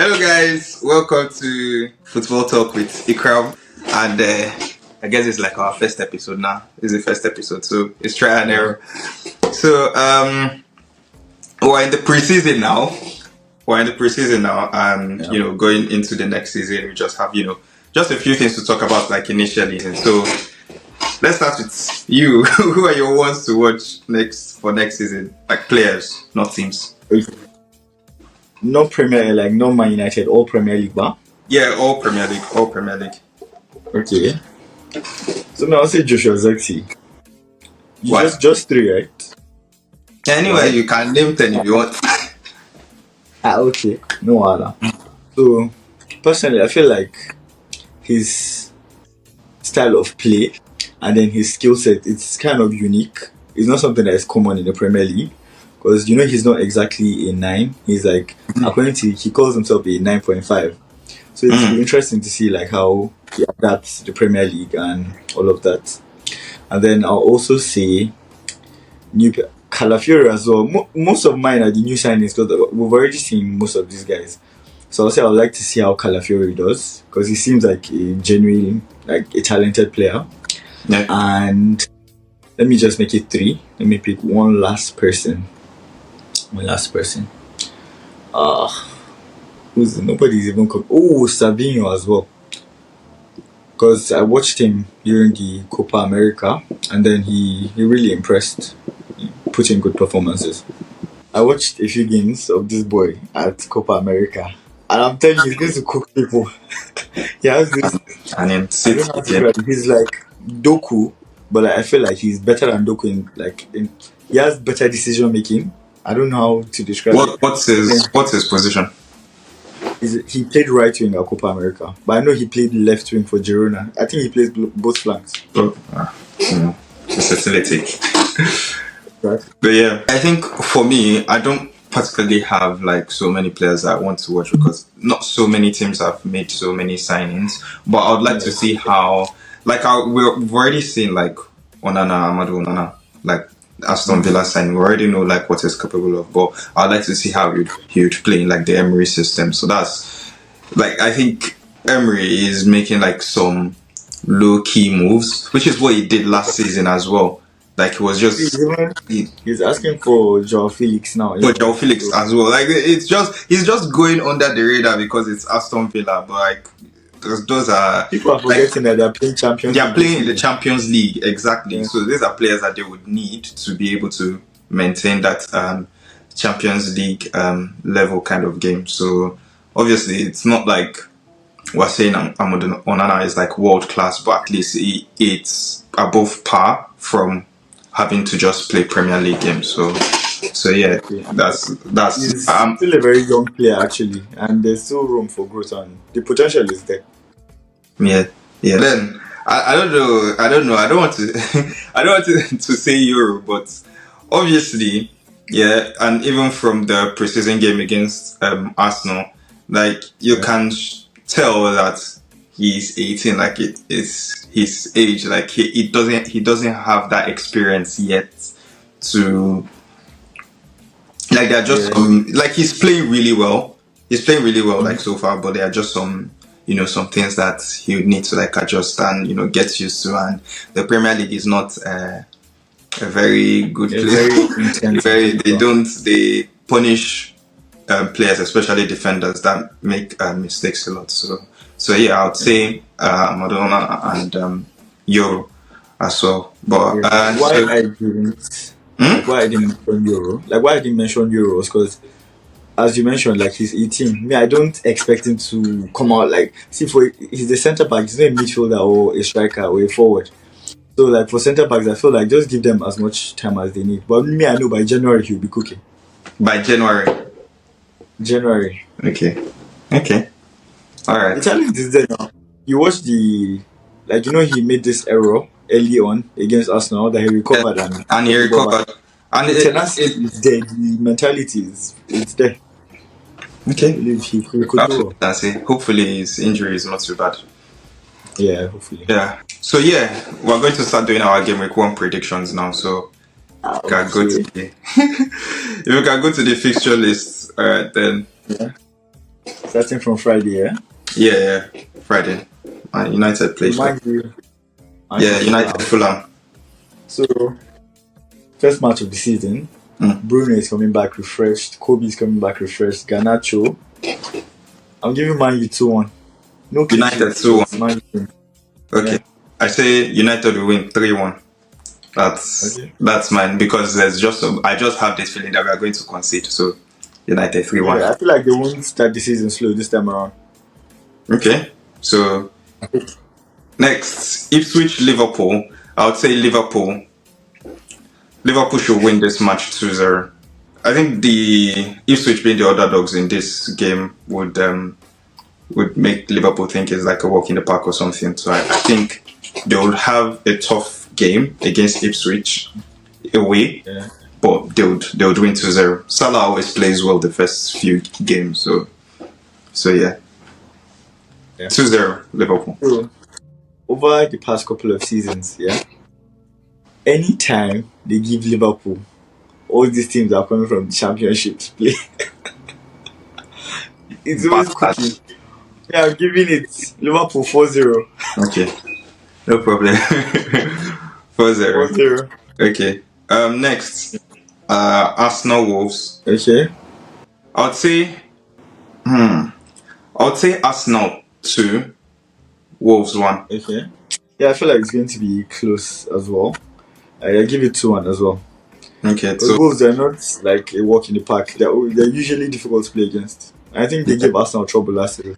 Hello guys, welcome to Football Talk with Ikram, and I guess it's like our first episode now. It's the first episode, so it's try and error. So we're in the preseason now. And going into the next season, we just have just a few things to talk about, like initially. So let's start with you. Who are your ones to watch for next season? Like players, not teams. No Premier, like no Man United, all Premier League, ba? Yeah, all Premier League. Okay. So now I'll say Joshua Zexi. Just three, right? Anyway, you can name 10 if you want. Okay. No other. So, personally, I feel like his style of play and then his skill set, it's kind of unique. It's not something that is common in the Premier League. Because, he's not exactly a 9. He's like, according to, he calls himself a 9.5. So it's interesting to see like how he adapts to the Premier League and all of that. And then I'll also say Calafiori as well. Most of mine are the new signings because we've already seen most of these guys. So I'll say I'd like to see how Calafiori does because he seems like a genuine, like a talented player. Yeah. And let me just make it 3. Let me pick one last person. Nobody's even come. Oh, Savinho as well. Because I watched him during the Copa America and then he really impressed. He put in good performances. I watched a few games of this boy at Copa America and I'm telling you, he's going to cook people. He has this. And then he's like Doku, but I feel like he's better than Doku he has better decision making. I don't know how to describe it. What's his position? He played right wing at Copa America, but I know he played left wing for Girona. I think he plays both flanks. Versatility. Right. But yeah, I think for me, I don't particularly have like so many players that I want to watch because not so many teams have made so many signings. But I would like to see how, like, we've already seen like Amadou Onana, like Aston Villa signing. We already know like what he's capable of, but I'd like to see how he would play in like the Emery system. So that's like, I think Emery is making like some low key moves, which is what he did last season as well. Like he was just he's asking for João Felix now. For João Felix as well. Like he's just going under the radar because it's Aston Villa, but like those are people are forgetting that they're playing Champions League. They are playing in the Champions League, exactly. Yeah. So these are players that they would need to be able to maintain that Champions League level kind of game. So obviously it's not like we're saying Amadou Onana is like world class, but at least it's above par from having to just play Premier League games. So yeah, that's he's still a very young player actually, and there's still room for growth and the potential is there. Yeah. Then I don't know. I don't want to say Euro, but obviously, yeah. And even from the preseason game against Arsenal, like you can tell that he's 18. Like it's his age. Like he doesn't have that experience yet to. Like they're just like he's playing really well. Like so far, but there are just some some things that he would need to like adjust and get used to. And the Premier League is not a very good place. They punish players, especially defenders, that make mistakes a lot. So yeah, I would say Madonna and Euro as well. But why I didn't mention Euro? Like why I didn't mention Euros? Because as you mentioned, like he's 18. Me, I don't expect him to come out like he's a centre back. He's not a midfielder or a striker or a forward. So like for centre backs, I feel like just give them as much time as they need. But me, I know by January he'll be cooking. By January. Okay. All right. The challenge is there now. You watch he made this error early on against Arsenal that he recovered and he recovered. And it's there. The mentality it's there. Okay. He could that's it. Hopefully his injury is not too bad. Yeah, hopefully. Yeah. So yeah, we're going to start doing our game week 1 predictions now. So if we can go to the fixture list, then Starting from Friday, yeah? Yeah, Friday. United play. Remind you, Yeah, United Fulham. Fulham. So, first match of the season, Mm. Bruno is coming back refreshed. Kobe is coming back refreshed. Garnacho. I'm giving Man U 2-1. No clean United sheets, 2-1. but Man U. Okay. Yeah. I say United will win 3-1. Okay. That's mine because I just have this feeling that we are going to concede. So United 3-1. Yeah, I feel like they won't start the season slow this time around. Okay. So next, Ipswich Liverpool. I would say Liverpool. Liverpool should win this match 2-0. I think the Ipswich being the underdogs in this game would make Liverpool think it's like a walk in the park or something. So I think they will have a tough game against Ipswich away, Yeah. but they would win 2-0. Salah always plays well the first few games, so yeah. 2-0 Liverpool. So, over the past couple of seasons, yeah, anytime they give Liverpool, all these teams are coming from the Championship to play. It's always cooking. Yeah, I'm giving it Liverpool 4-0. Okay, no problem. 4-0. 4-0. Okay. Next, Arsenal Wolves. Okay. I'd say Arsenal 2, Wolves 1. Okay. Yeah, I feel like it's going to be close as well. I give it 2-1 as well. Okay, The so Wolves are not like a walk in the park. They're usually difficult to play against. I think they gave Arsenal trouble last season.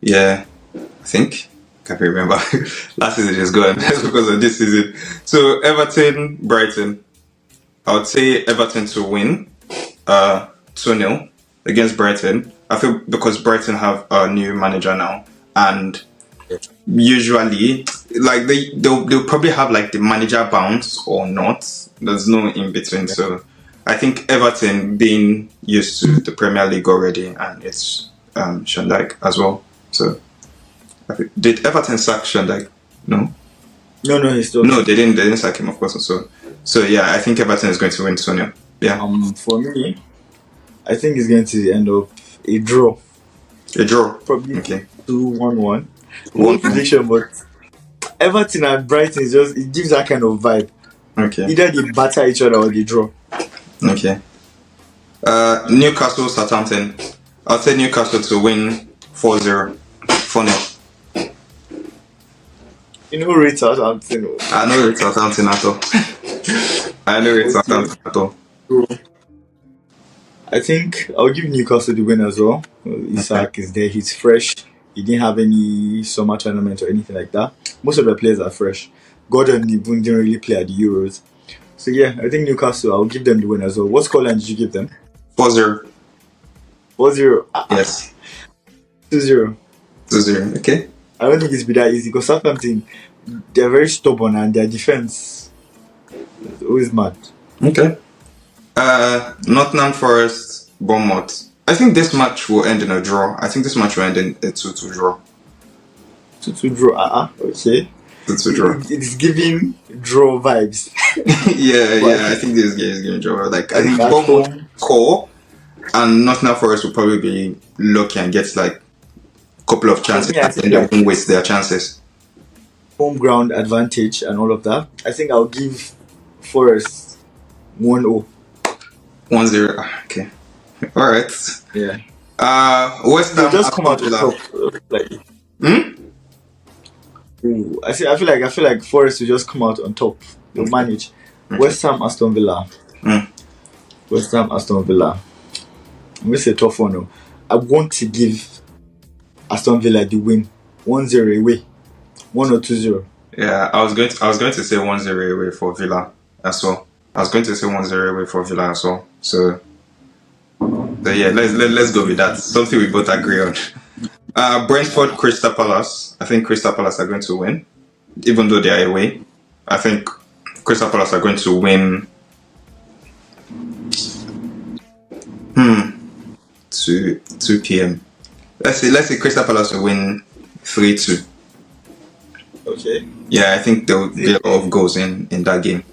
yeah, I think. Can't remember. Last season is gone. That's because of this season. So Everton, Brighton. I would say Everton to win 2-0 against Brighton. I feel because Brighton have a new manager now, and usually like they'll probably have like the manager bounce or not. There's no in between. So I think Everton being used to the Premier League already, and it's Sean Dyche as well. So did Everton sack Sean Dyche? No. No, he's still. No, they didn't sack him, of course. So yeah, I think Everton is going to win 2-0. Yeah. For me, I think it's going to end up a draw. A draw. Probably Okay. 2-1-1. One prediction, but Everton and Brighton it gives that kind of vibe. Okay. Either they batter each other or they draw. Okay. Newcastle, Southampton. I'll say Newcastle to win 4-0. 4-0. You know, rate Southampton. I know it's Southampton at all. I know it's Southampton at all. I think I'll give Newcastle the win as well. Isak is there, he's fresh. He didn't have any summer tournament or anything like that. Most of the players are fresh. Gordon even didn't really play at the Euros. So yeah, I think Newcastle, I'll give them the win as well. What scoreline did you give them? 4-0. 4-0. Yes. 2-0. 2-0. Okay. I don't think it's be that easy because Southampton, they're very stubborn and their defense is always mad. Okay. Nottingham Forest, Bournemouth. I think this match will end in a draw. I think this match will end in a 2-2 draw. 2-2 draw. Okay. 2-2 draw. It's giving draw vibes. yeah. I think this game is giving draw. Like I think at Bournemouth home. core and Nottingham Forest will probably be lucky and get like a couple of chances Yeah, and they won't waste their chances. Home ground advantage and all of that. I think I'll give Forest 1-0. 1-0. Okay. All right. Yeah. West Ham. They'll just come out on Villa. top. Ooh, I feel like Forest will just come out on top. They'll manage. West Ham, Aston Villa. West Ham, Aston Villa. I'm going to say a tough one. Though. I want to give Aston Villa the win. 1-0 away. 1 or 2-0. Yeah, I was going to say 1-0 away for Villa as well. So yeah, let's go with that. Something we both agree on. Brentford, Crystal Palace. I think Crystal Palace are going to win, even though they are away. I think Crystal Palace are going to win. 2 p.m. Let's say Crystal Palace will win 3-2. Okay. Yeah, I think there will be a lot of goals in that game.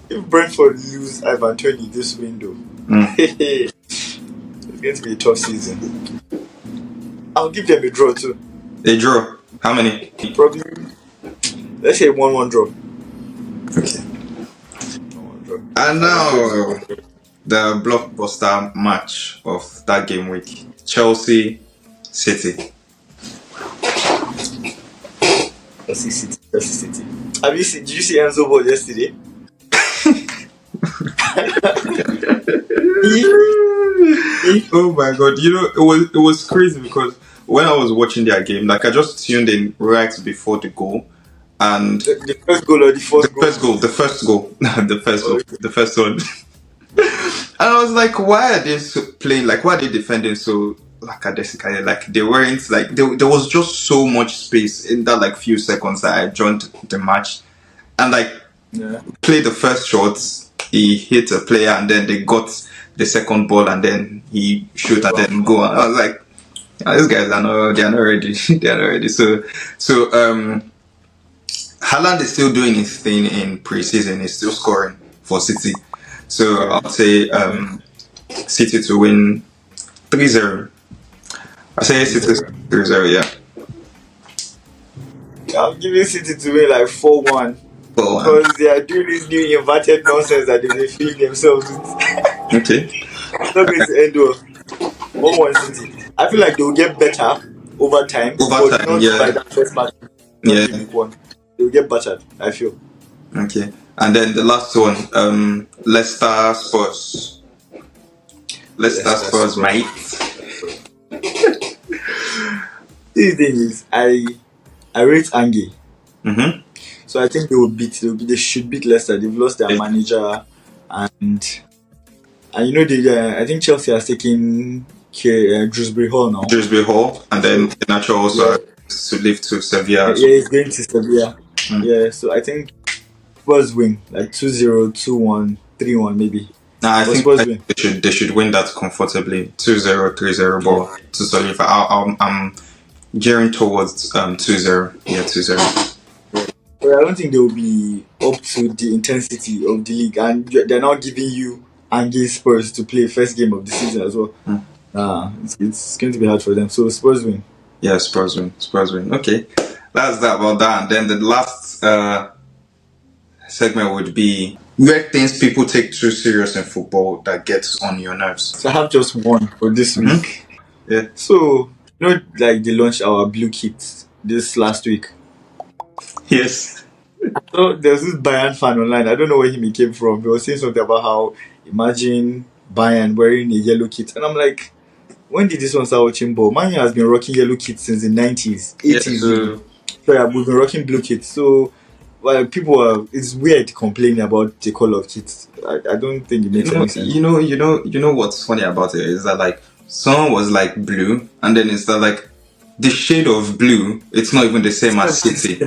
If Brentford lose Ivan Toney this window, it's going to be a tough season. I'll give them a draw too. A draw. How many? Probably, let's say 1-1 draw. Okay. 1-1 draw. And now the blockbuster match of that game week: Chelsea City. Chelsea City. Did you see Enzo Ball yesterday? Oh my god! You know, it was crazy because when I was watching their game, like I just tuned in right before the goal, and The first goal or the first goal? the first goal, Oh, the first one. And I was like, why are they playing? Like, why are they defending so lackadaisically? Like, they weren't like there was just so much space in that like few seconds that I joined the match, and like yeah. played the first shots. He hit a player, and then they got the second ball, and then he shoot and then go. And I was like, "Ah, these guys are not. They are not ready. They are not ready." So Haaland is still doing his thing in preseason. He's still scoring for City. So I'll say City to win 3-0. I say City 3-0, yeah. I'm giving City to win like 4-1 because they are doing this new inverted nonsense that they've been feeling themselves with. Okay. It's not going to end well. 1-1 City. I feel like they'll get better over time, Over but time, not yeah. by that first match. Yeah. Week 1. They'll get battered, I feel. Okay. And then the last one, Leicester Spurs. Leicester Spurs, mate. The thing is, I rate Ange. Mm-hmm. So I think they should beat Leicester. They've lost their manager, and you know I think Chelsea has taken Dewsbury Hall now. Dewsbury Hall, and then Nacho also to leave to Sevilla. Yeah, he's going to Sevilla. Yeah, so I think Spurs win like 2-0, 2-1, 3-1 maybe. Nah, I think they should win that comfortably. 2-0, 3-0 ball to solidify. I'm gearing towards 2-0. Yeah, 2-0. But I don't think they will be up to the intensity of the league, and they're now giving you Ange Spurs to play first game of the season as well. It's going to be hard for them. So Spurs win. Yeah, Spurs win. Okay, that's that about that. And then the last segment would be weird things people take too serious in football that gets on your nerves. So I have just one for this week. Yeah. So like they launched our blue kit this last week. Yes. So there's this Bayern fan online. I don't know where he came from. He was saying something about how imagine Bayern wearing a yellow kit, and I'm like, when did this one start watching ball? Man has been rocking yellow kits since the 90s, 80s. Yes, So yeah, we've been rocking blue kits. So it's weird complaining about the color of kits. I don't think it makes any sense. You know what's funny about it is that like someone was like blue, and then it's that like the shade of blue, it's not even the same as City.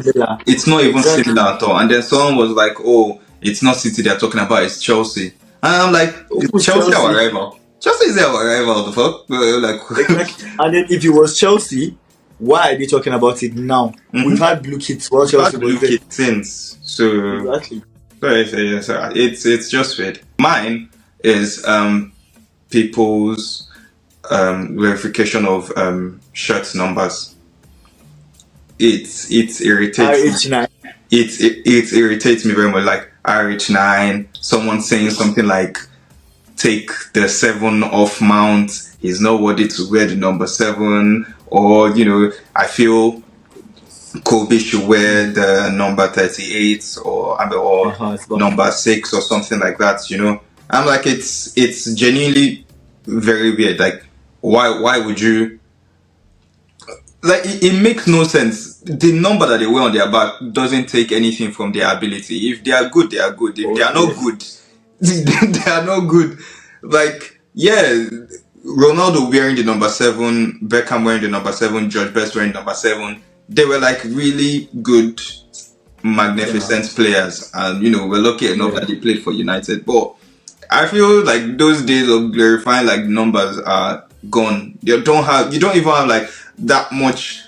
It's not even similar at all. And then someone was like, oh, it's not City they're talking about, it's Chelsea. And I'm like, is Chelsea our rival? Chelsea is our rival, the fuck? Exactly. And then if it was Chelsea, why are they talking about it now? Mm-hmm. We've had blue kits while Chelsea blue kits since. So exactly. So it's just weird. Mine is people's verification of shirt numbers. It irritates me. It irritates me very much. Like RH9, someone saying something like, take the 7 off mount, he's not worthy to wear the number 7, or I feel Kobe should wear the number 38 or number 6 or something like that. I'm like, it's genuinely very weird. Like, why would you? Like, it makes no sense. The number that they wear on their back doesn't take anything from their ability. If they are good, they are good. If they are not good, they are not good. Like, yeah, Ronaldo wearing the number 7, Beckham wearing the number 7, George Best wearing number 7. They were like really good, magnificent players, and we're lucky enough that they played for United. But I feel like those days of glorifying like numbers are gone. You don't even have like that much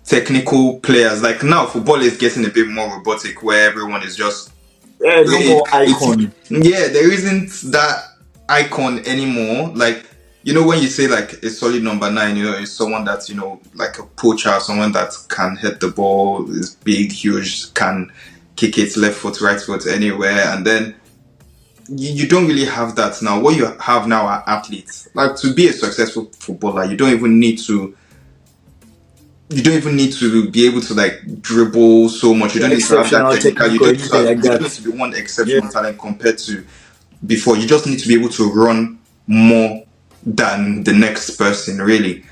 technical players. Like now, football is getting a bit more robotic, where everyone is just no more icon. There isn't that icon anymore. Like when you say like a solid number nine, is someone that's, like a poacher, someone that can hit the ball, is big, huge, can kick it left foot, right foot, anywhere. And then you don't really have that now. What you have now are athletes. Like, to be a successful footballer, you don't even need to be able to like dribble so much. You don't need to have that Exceptional technical. technique or anything like You don't need that. to be one Yeah. exceptional talent compared to before. You just need to be able to run more than the next person, really.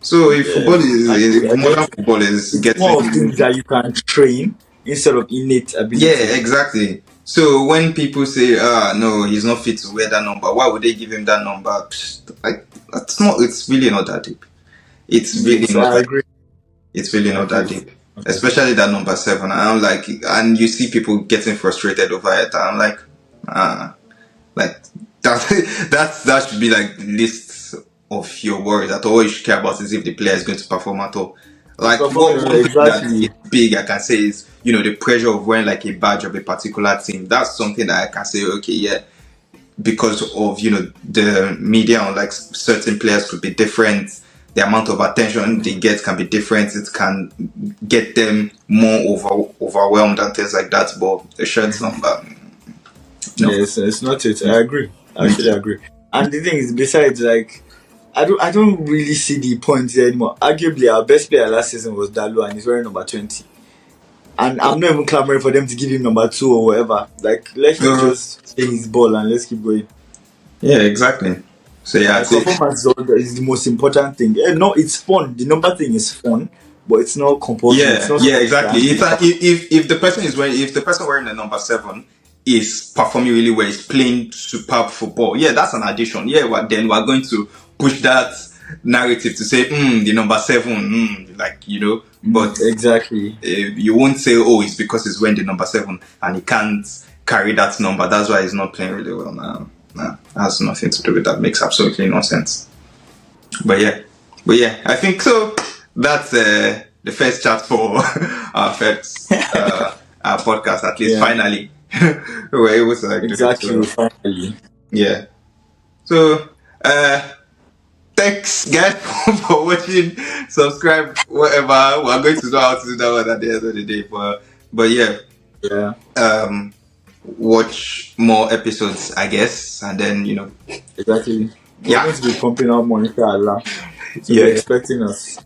So if Yeah. if I modern guess football is it's more of things getting, that you can train instead of innate yeah, ability. exactly. So when people say, no, he's not fit to wear that number, why would they give him that number? Like, that's not. It's really not that deep. It's really Yes, not I that. agree. It's really I not that agree. deep. Especially that number 7. I'm like, and you see people getting frustrated over it. I'm like, like that should be like lists of your worries. That all you should care about is if the player is going to perform at all. It's Like, performing one thing that is exactly. big, I can say, is the pressure of wearing like a badge of a particular team. That's something that I can say, okay, yeah, because of the media on like certain players could be different. The amount of attention they get can be different. It can get them more overwhelmed and things like that. But the shirt number, no. Yes, it's not it. I agree. I actually agree. And the thing is, besides, like, I don't really see the point there anymore. Arguably, our best player last season was Dalu, and he's wearing number 20. And I'm not even clamoring for them to give him number 2 or whatever. Like, let him Uh, just play his ball and let's keep going. yeah, exactly. So yeah, Like, performance is the most important thing. No, it's fun. The number thing is fun, but it's not compulsory. It's yeah, not yeah, something exactly. that If the person is wearing if the person wearing the number 7 is performing really well, is playing superb football, yeah, that's an addition. Yeah, then we're going to push that narrative to say, the number 7, like but exactly. you won't say, oh, it's because he's wearing the number 7 and he can't carry that number. That's why he's not playing really well now. Nah, has nothing to do with that. Makes absolutely no sense. But yeah, I think so. That's the first chat for our first our podcast. At least Yeah, finally, we were able to like do it. exactly. So Finally. yeah. So thanks guys for watching. Subscribe, whatever. We're going to know how to do that one at the end of the day. But yeah, Yeah, watch more episodes, I guess, and then exactly. We're yeah, going to be pumping out more inshallah. So be yeah. expecting us.